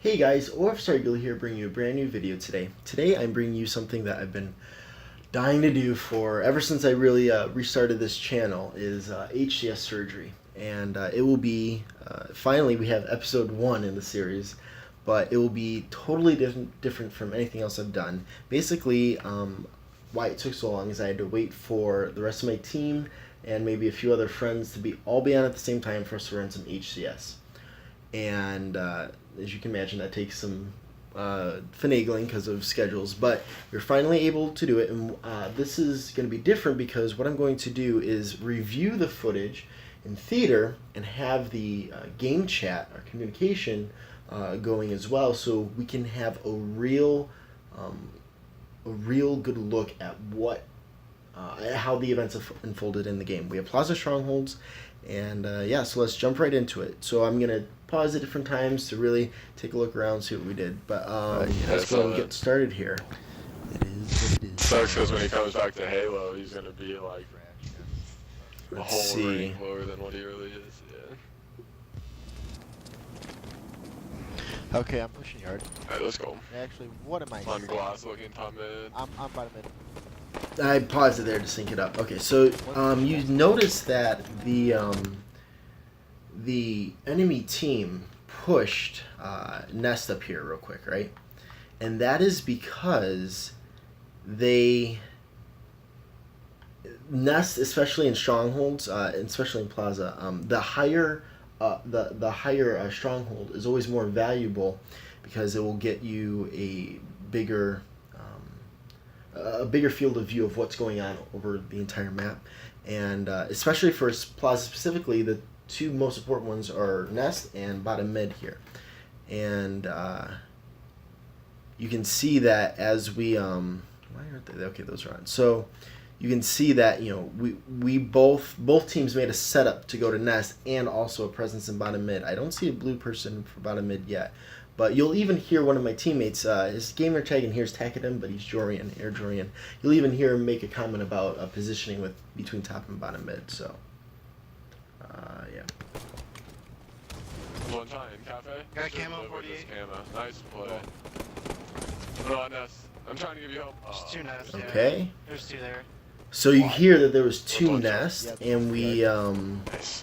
Hey guys, OFSREagle here bringing you a brand new video today. Today I'm bringing you something that I've been dying to do for ever since I really restarted this channel is HCS Surgery. And it will be, finally we have episode 1 in the series, but it will be totally different from anything else I've done. Basically, why it took so long is I had to wait for the rest of my team and maybe a few other friends to all be on at the same time for us to run some HCS. And as you can imagine, that takes some finagling because of schedules, but we're finally able to do it. And this is going to be different because what I'm going to do is review the footage in theater and have the game chat, our communication, going as well, so we can have a real good look at how the events have unfolded in the game. We have Plaza Strongholds, and yeah, so let's jump right into it. So I'm gonna pause at different times to really take a look around, see what we did. But let's go and get started here. It is what it is. Sucks because when he comes back to Halo, he's gonna be like a whole rank lower than what he really is. Yeah. Okay, I'm pushing yard. Alright, let's go. Actually, what am I? On glass looking top mid. I'm bottom mid. I paused it there to sync it up. Okay, so you notice that the enemy team pushed Nest up here real quick, right? And that is because Nest, especially in strongholds, especially in Plaza, the higher stronghold is always more valuable because it will get you a bigger field of view of what's going on over the entire map. And especially for Plaza specifically, the two most important ones are Nest and bottom mid here. And you can see that as we why aren't they? Okay, those are on. So you can see that, you know, we both teams made a setup to go to Nest and also a presence in bottom mid. I don't see a blue person for bottom mid yet, but you'll even hear one of my teammates, his gamer tag in here is Takadem, but he's Jorian, Air Jorian. You'll even hear him make a comment about positioning between top and bottom mid. So yeah. One time, Cafe. Got camo 48. Nice play. Oh, Nest. I'm trying to give you help. There's two nests. Okay. Yeah. There's two there. So you hear that there was two Nest, and we Nice.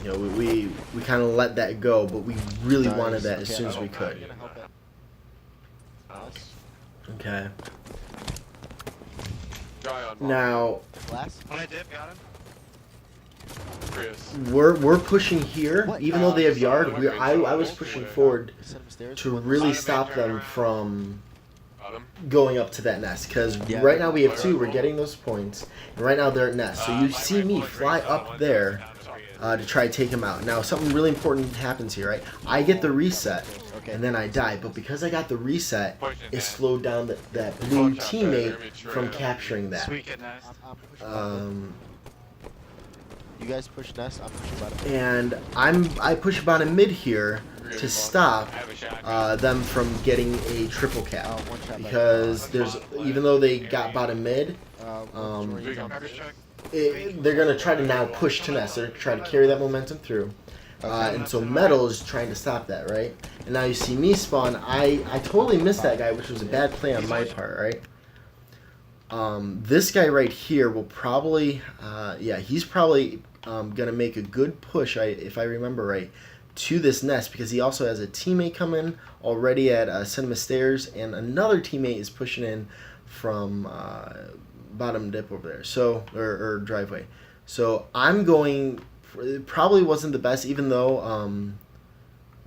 you know, we kind of let that go, but we really wanted that as soon as we could. Okay. Guy on Now Last. When I dip, got him. Chris. we're pushing here, What? even though they have yard. Okay, I was pushing forward Send him stairs. to really stop them from Got him. going up to that nest, because Yeah. right now we have two. We're getting those points, and right now they're at nest. So you see me fly up there to try to take him out. Now something really important happens here, right? I get the reset, and then I die. But because I got the reset, it slowed down that blue teammate from capturing that. Sweet kid nest. I'm pushing you guys push Nest. I'm pushing bottom. And I push bottom mid here to stop them from getting a triple cap, One shot because even though they got bottom mid, Garbage truck. they're gonna try to now push to Nest. They're trying to carry that momentum through, and so Metal is trying to stop that, right? And now you see me spawn. I totally missed that guy, which was a bad play on my part, right? This guy right here will probably, yeah, he's probably gonna make a good push, if I remember right, to this nest, because he also has a teammate coming already at Cinema Stairs, and another teammate is pushing in from bottom dip over there, so or driveway. So I'm going. It probably wasn't the best, even though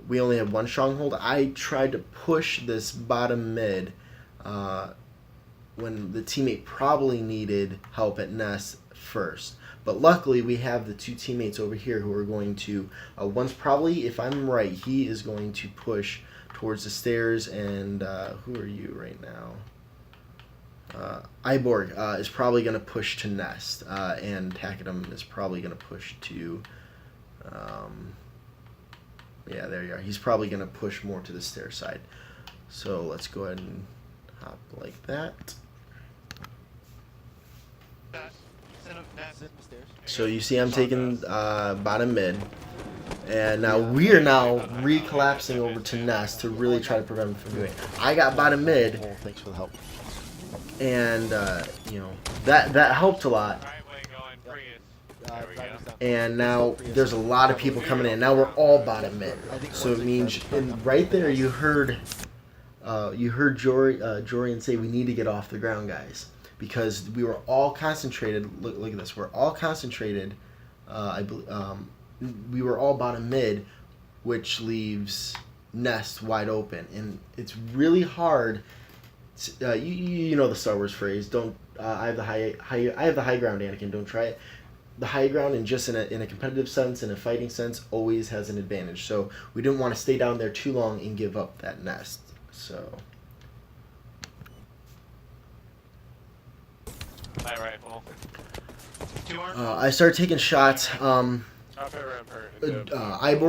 we only have one stronghold. I tried to push this bottom mid when the teammate probably needed help at nest first. But luckily, we have the two teammates over here who are going to, one's probably, if I'm right, he is going to push towards the stairs, and who are you right now? Borg is probably going to push to nest, and Takadem is probably going to push to, yeah, there you are. He's probably going to push more to the stair side. So let's go ahead and hop like that. Send him nest. Send him stairs. So you see I'm taking bottom mid. And now we are now recollapsing over to Nest to really try to prevent him from doing it. I got bottom mid, Oh, thanks for the help. and you know that helped a lot. Right way going, Prius. There we go. Driver's down. And now there's a lot of people coming in. Now we're all bottom mid, so it means and right there you heard Jorian say we need to get off the ground, guys, because we were all concentrated. Look at this. We're all concentrated. We were all bottom mid, which leaves Nest wide open, and it's really hard. You know the Star Wars phrase. Don't I have the high ground, Anakin. Don't try it. The high ground, and just in a competitive sense, in a fighting sense, always has an advantage. So we didn't want to stay down there too long and give up that Nest. So. Light rifle. 2 arms. I started taking shots. Borg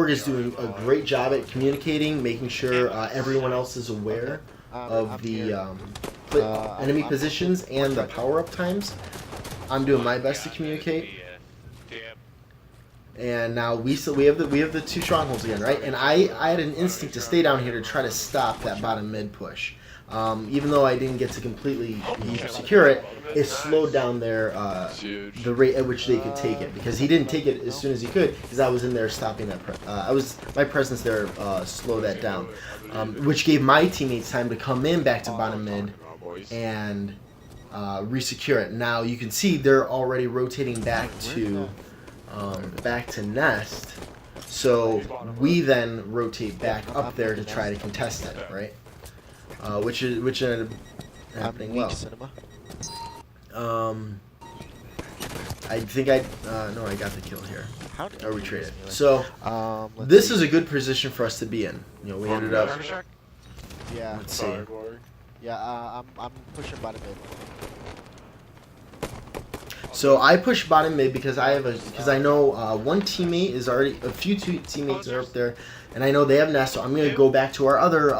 is doing a great job at communicating, making sure everyone else is aware of the enemy positions and the power-up times. I'm doing my best to communicate. And now we have the 2 strongholds again, right? And I had an instinct to stay down here to try to stop that bottom mid push. Even though I didn't get to completely secure it, it slowed down the rate at which they could take it, because he didn't take it as soon as he could, because I was in there stopping that. My presence there slowed that down, which gave my teammates time to come in back to bottom mid and resecure it. Now you can see they're already rotating back to Nest, so we then rotate back up there to try to contest it, right? Which ended up happening well. I think I got the kill here. Or we traded. So this is a good position for us to be in. You know, we ended up. Yeah. Let's see. Yeah, I'm pushing bottom mid. So I push bottom mid because I know one teammate is already, a few teammates are up there, and I know they have Nest. So I'm gonna go back to our other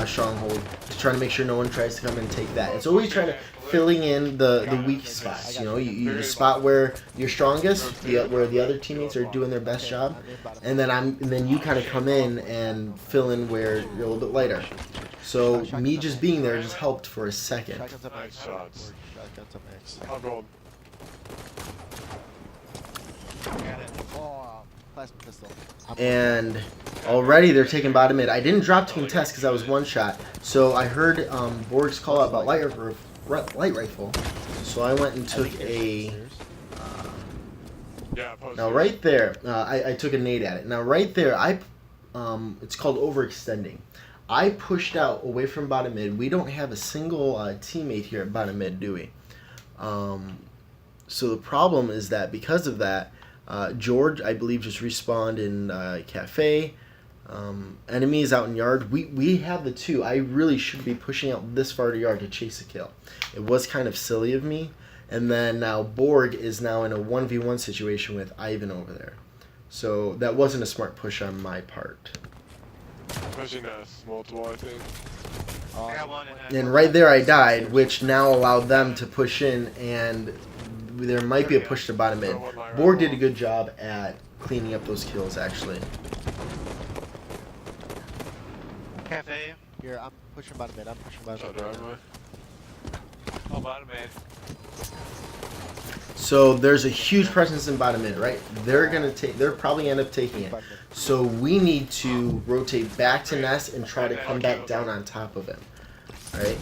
stronghold to try to make sure no one tries to come and take that. It's always trying to filling in the weak spots. You know, you spot where you're strongest, where the other teammates are doing their best job, and then you kind of come in and fill in where you're a little bit lighter. So me just being there just helped for a second. Nice shots. Oh, gold. Plasma pistol. And already they're taking bottom mid. I didn't drop to contest because I was one shot. So I heard Borg's call out about light rifle. So I went and took a. Now right there, I took a nade at it. Now right there, it's called overextending. I pushed out away from bottom mid. We don't have a single teammate here at bottom mid, do we? So the problem is that because of that, George, I believe, just respawned in cafe. Enemies out in yard. We have the 2. I really should be pushing out this far to yard to chase a kill. It was kind of silly of me. And then now Borg is now in a 1v1 situation with Ivan over there. So that wasn't a smart push on my part. Pushing us multiple, I think. I got one in that. And right there I died, which now allowed them to push in, and there might be a push to bottom mid. Borg did a good job at cleaning up those kills, actually. Cafe. Here, I'm pushing bottom mid. Oh, bottom mid. So there's a huge presence in bottom mid, right? They're probably end up taking it. So we need to rotate back to Nest and try to come back down on top of him, right?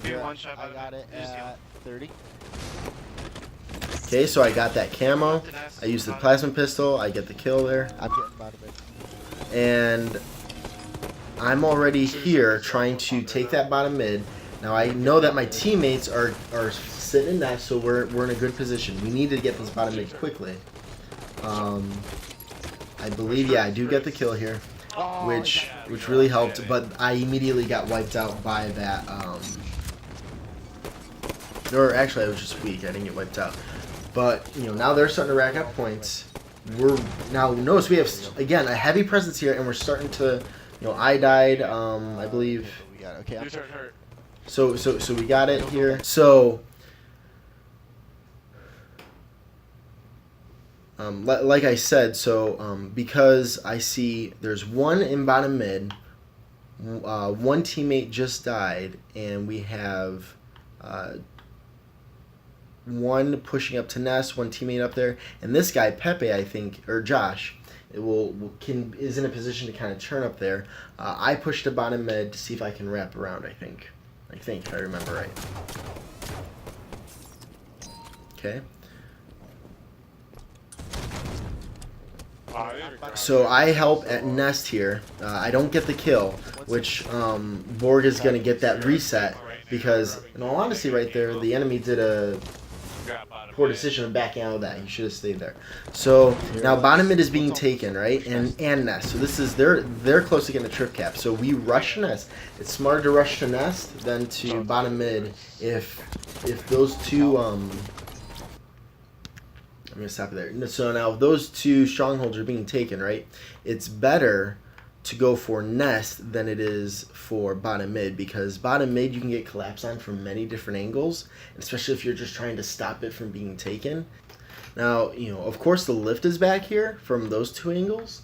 Yeah, I got it at 30. Okay, so I got that camo. I used the plasma pistol. I get the kill there. I'm getting bottom mid. And I'm already here trying to take that bottom mid. Now I know that my teammates are sitting in that, so we're in a good position. We need to get this bottom mid quickly. I believe, yeah, I do get the kill here, which really helped. But I immediately got wiped out by that. Or actually, I was just weak. I didn't get wiped out. But you know, now they're starting to rack up points. We're now notice we have again a heavy presence here, and we're starting to. You know, I died. I believe. We got it. Okay, I'm hurt. So we got it here. So like I said, so because I see there's one in bottom mid, one teammate just died, and we have one pushing up to nest, one teammate up there, and this guy Pepe, I think, or Josh, is in a position to kind of turn up there. I pushed to bottom mid to see if I can wrap around. I think if I remember right. Okay. So I help at nest here. I don't get the kill, which Borg is going to get that reset because, in all honesty, right there, the enemy did a poor decision of backing out of that. He should have stayed there. So now bottom mid is being taken, right, and nest. So this is they're close to getting the trip cap. So we rush to nest. It's smarter to rush to nest than to bottom mid if those two. I'm going to stop it there. So now if those two strongholds are being taken, right, it's better to go for nest than it is for bottom mid, because bottom mid you can get collapse on from many different angles, especially if you're just trying to stop it from being taken. Now, of course the lift is back here from those two angles,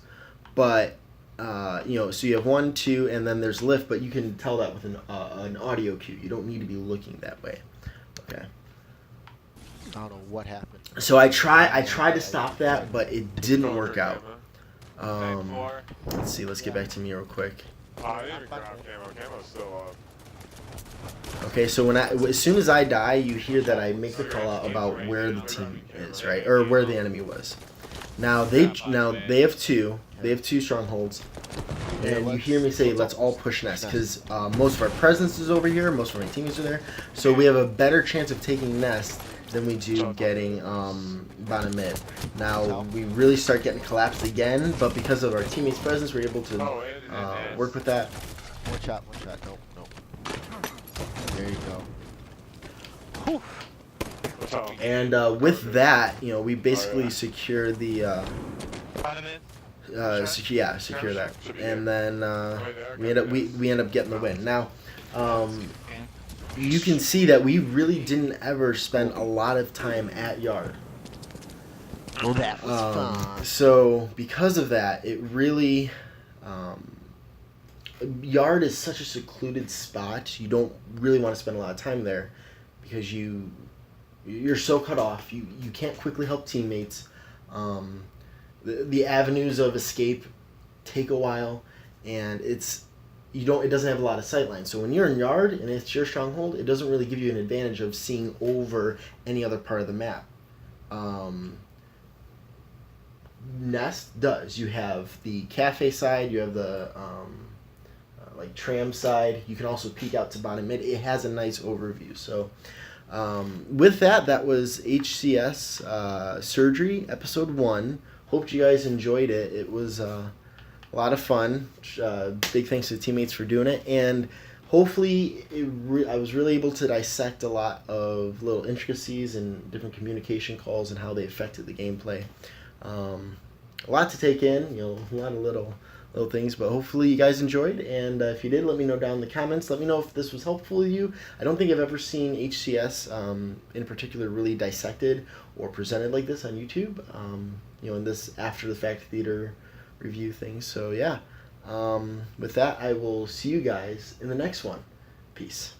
but so you have 1, 2, and then there's lift, but you can tell that with an audio cue. You don't need to be looking that way. Okay. I don't know what happened. So I tried to stop that, but it didn't work out. Let's see. Let's get back to me real quick. I didn't grab camo. Camo's still up. Okay, so as soon as I die, you hear that I make the call out about where the team is, right, or where the enemy was. Now they have two strongholds, and you hear me say, "Let's all push nest," because most of our presence is over here, most of my teammates are there, so we have a better chance of taking nest than we do getting bottom mid. Now we really start getting collapsed again, but because of our teammates' presence, we're able to work with that. One shot. Nope. There you go. Whew. And with that, we basically secure the secure that, and then we end up getting the win. Now, you can see that we really didn't ever spend a lot of time at yard. Well, that was fun. So because of that, it really yard is such a secluded spot. You don't really want to spend a lot of time there because you're so cut off. You can't quickly help teammates. The avenues of escape take a while, and it doesn't have a lot of sight lines. So when you're in yard and it's your stronghold, it doesn't really give you an advantage of seeing over any other part of the map. Nest does. You have the cafe side, you have the like tram side. You can also peek out to bottom mid. It has a nice overview. So with that was HCS Surgery episode 1. Hope you guys enjoyed it. It was a lot of fun. Big thanks to the teammates for doing it, and hopefully I was really able to dissect a lot of little intricacies and different communication calls and how they affected the gameplay. A lot to take in, a lot of little things, but hopefully you guys enjoyed, and if you did, let me know down in the comments. Let me know if this was helpful to you. I don't think I've ever seen HCS in particular really dissected or presented like this on YouTube, in this after the fact theater review thing. So yeah, with that, I will see you guys in the next one. Peace.